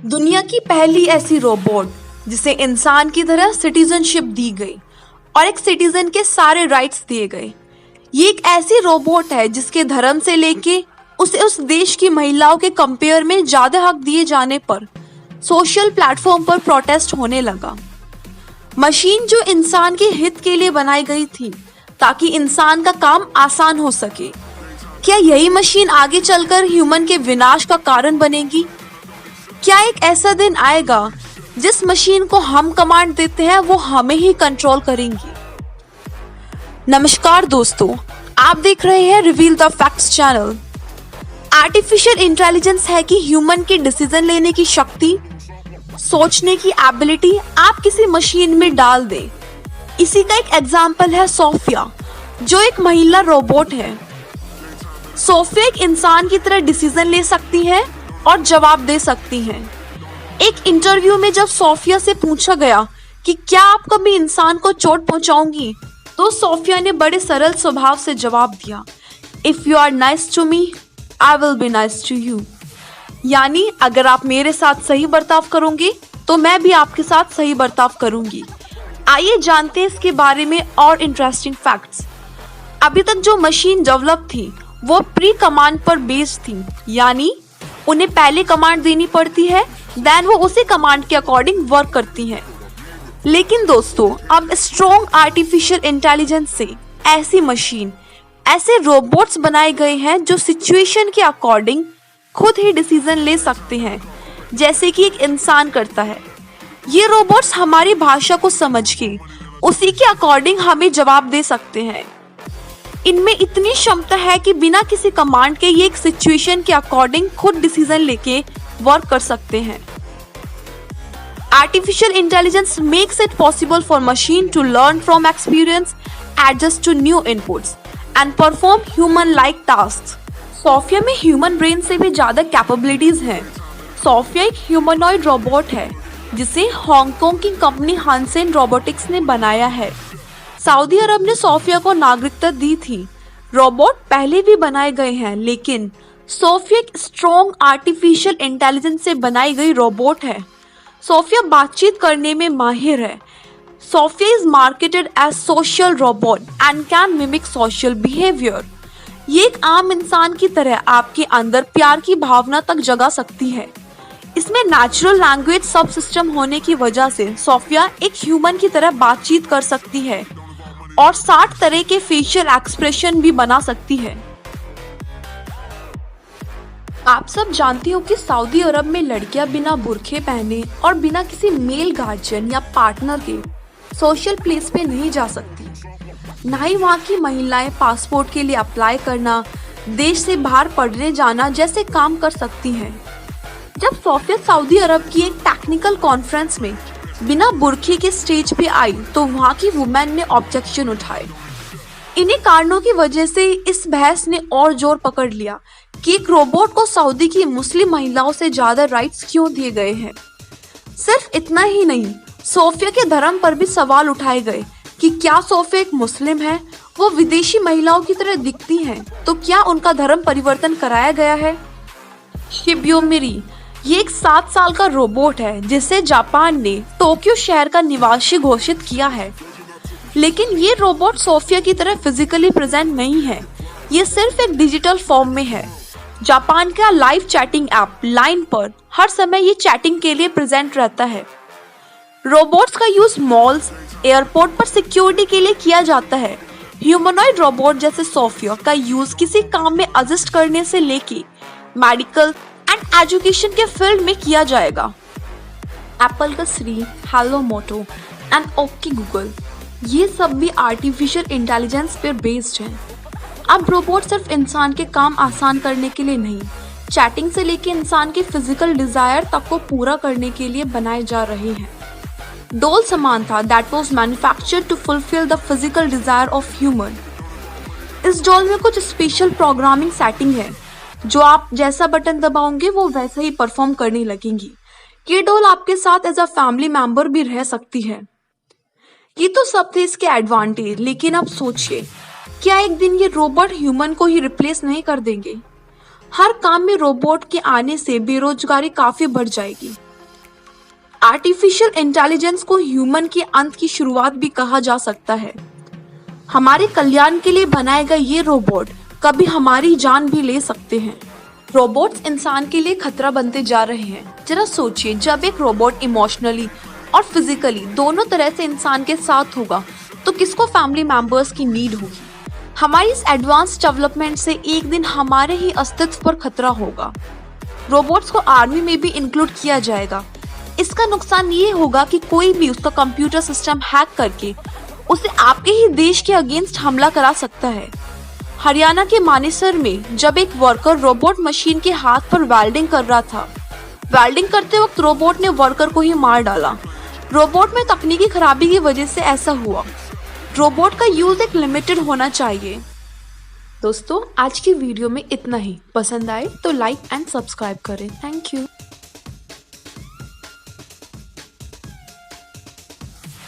दुनिया की पहली ऐसी रोबोट जिसे इंसान की तरह सिटीजनशिप दी गई और एक सिटीजन के सारे राइट्स दिए गए। ये एक ऐसी रोबोट है जिसके धर्म से लेके उसे उस देश की महिलाओं के कंपेयर में ज्यादा हक दिए जाने पर सोशल प्लेटफॉर्म पर प्रोटेस्ट होने लगा। मशीन जो इंसान के हित के लिए बनाई गई थी ताकि इंसान का काम आसान हो सके, क्या यही मशीन आगे चलकर ह्यूमन के विनाश का कारण बनेगी? क्या एक ऐसा दिन आएगा जिस मशीन को हम कमांड देते हैं वो हमें ही कंट्रोल करेंगी? नमस्कार दोस्तों, आप देख रहे हैं reveal the facts channel. Artificial intelligence है कि ह्यूमन की डिसीजन लेने की शक्ति, सोचने की एबिलिटी आप किसी मशीन में डाल दें। इसी का एक एग्जाम्पल है सोफिया, जो एक महिला रोबोट है। सोफिया एक इंसान की तरह डिसीजन ले सकती है और जवाब दे सकती हैं। एक इंटरव्यू में जब सोफिया से पूछा गया कि क्या आप कभी इंसान को चोट पहुंचाओगी, तो सोफिया ने बड़े सरल स्वभाव से जवाब दिया, if you are nice to me I will be nice to you. यानी अगर आप मेरे साथ सही बर्ताव करोगे तो मैं भी आपके साथ सही बर्ताव करूंगी। आइए जानते हैं इसके बारे में और इंटरेस्टिंग फैक्ट्स। अभी तक जो मशीन डेवलप थी वो प्री कमांड पर बेस्ड थी, यानी उन्हें पहले कमांड देनी पड़ती है, देन वो उसी कमांड के अकॉर्डिंग वर्क करती हैं। लेकिन दोस्तों, अब स्ट्रॉन्ग आर्टिफिशियल इंटेलिजेंस से ऐसी मशीन, ऐसे रोबोट्स बनाए गए हैं जो सिचुएशन के अकॉर्डिंग खुद ही डिसीजन ले सकते हैं, जैसे कि एक इंसान करता है। ये रोबोट्स हमारी भाषा को समझ के उसी के अकॉर्डिंग हमें जवाब दे सकते हैं। इनमें इतनी क्षमता है कि बिना किसी कमांड के ये एक सिचुएशन के अकॉर्डिंग खुद डिसीजन लेके वर्क कर सकते हैं। Artificial intelligence makes it possible for machine to learn from experience, adjust to new inputs and perform human like task. Sophia में ह्यूमन ब्रेन से भी ज्यादा कैपेबिलिटीज हैं। सोफिया एक ह्यूमनॉइड रोबोट है जिसे हांगकांग की कंपनी हानसेन रोबोटिक्स ने बनाया है। सऊदी अरब ने सोफिया को नागरिकता दी थी। रोबोट पहले भी बनाए गए हैं, लेकिन सोफिया एक स्ट्रॉन्ग आर्टिफिशियल इंटेलिजेंस से बनाई गई रोबोट है। सोफिया बातचीत करने में माहिर है। Sophia is marketed as social robot and can mimic social behaviour. ये एक आम इंसान की तरह आपके अंदर प्यार की भावना तक जगा सकती है। इसमें नेचुरल लैंग्वेज सब सिस्टम होने की वजह से सोफिया एक ह्यूमन की तरह बातचीत कर सकती है और 60 तरह के फेशियल एक्सप्रेशन भी बना सकती है। आप सब जानते हो कि सऊदी अरब में लड़कियां बिना बुरखे पहने और बिना किसी मेल गार्जियन या पार्टनर के सोशल प्लेस पे नहीं जा सकती। ना ही वहाँ की महिलाएं पासपोर्ट के लिए अप्लाई करना, देश से बाहर पढ़ने जाना जैसे काम कर सकती हैं। जब सोफिया सऊदी अरब की एक टेक्निकल कॉन्फ्रेंस में बिना बुरखे के स्टेज पे आई तो वहाँ की वुमेन ने ऑब्जेक्शन उठाए। इन्हीं कारणों की वजह से इस बहस ने और जोर पकड़ लिया कि एक रोबोट को सऊदी की मुस्लिम महिलाओं से ज्यादा राइट्स क्यों दिए गए हैं। सिर्फ इतना ही नहीं, सोफिया के धर्म पर भी सवाल उठाए गए कि क्या सोफिया एक मुस्लिम है, वो विदेशी महिलाओं की तरह दिखती हैं, तो क्या उनका धर्म परिवर्तन कराया गया है। शिब्योमिरी ये एक 7 साल का रोबोट है जिसे जापान ने टोक्यो शहर का निवासी घोषित किया है। लेकिन ये रोबोट सोफिया की तरह फिजिकली प्रेजेंट नहीं है, ये सिर्फ एक डिजिटल फॉर्म में है। जापान का लाइव चैटिंग ऐप लाइन पर हर समय ये चैटिंग के लिए प्रेजेंट रहता है। रोबोट्स का यूज मॉल्स, एयरपोर्ट पर सिक्योरिटी के लिए किया जाता है। ह्यूमनॉइड रोबोट जैसे सोफिया का यूज किसी काम में असिस्ट करने से लेके मेडिकल एंड एजुकेशन के फील्ड में किया जाएगा। एप्पल का Siri, hello Moto and okay Google, ये सब भी आर्टिफिशियल इंटेलिजेंस पर बेस्ड हैं। अब रोबोट सिर्फ इंसान के काम आसान करने के लिए नहीं, चैटिंग से लेके इंसान के फिजिकल डिजायर तक को पूरा करने के लिए बनाए जा रहे हैं। Doll Samantha that was manufactured to fulfil the physical desire of human. इस डोल में कुछ स्पेशल प्रोग्रामिंग सेटिंग है जो आप जैसा बटन दबाओगे वो वैसा ही परफॉर्म करने लगेंगी। ये डोल आपके साथ एज अ फैमिली मेंबर भी रह सकती है। ये तो सब थे इसके एडवांटेज, लेकिन अब सोचिए, क्या एक दिन ये रोबोट ह्यूमन को ही रिप्लेस नहीं कर देंगे? हर काम में रोबोट के आने से बेरोजगारी काफी बढ़ जाएगी। आर्टिफिशियल इंटेलिजेंस को ह्यूमन के अंत की शुरुआत भी कहा जा सकता है। हमारे कल्याण के लिए बनाए गए ये रोबोट कभी हमारी जान भी ले सकते हैं। रोबोट्स इंसान के लिए खतरा बनते जा रहे हैं। जरा सोचिए, जब एक रोबोट इमोशनली और फिजिकली दोनों तरह से इंसान के साथ होगा तो किसको फैमिली मेंबर्स की नीड होगी। हमारी इस एडवांस डेवलपमेंट से एक दिन हमारे ही अस्तित्व पर खतरा होगा। रोबोट्स को आर्मी में भी इंक्लूड किया जाएगा। इसका नुकसान ये होगा कि कोई भी उसका कंप्यूटर सिस्टम हैक करके उसे आपके ही देश के अगेंस्ट हमला करा सकता है। हरियाणा के मानेसर में जब एक वर्कर रोबोट मशीन के हाथ पर वेल्डिंग कर रहा था, वेल्डिंग करते वक्त रोबोट ने वर्कर को ही मार डाला। रोबोट में तकनीकी खराबी की वजह से ऐसा हुआ। रोबोट का यूज एक लिमिटेड होना चाहिए। दोस्तों, आज की वीडियो में इतना ही। पसंद आए तो लाइक एंड सब्सक्राइब करें। Thank you.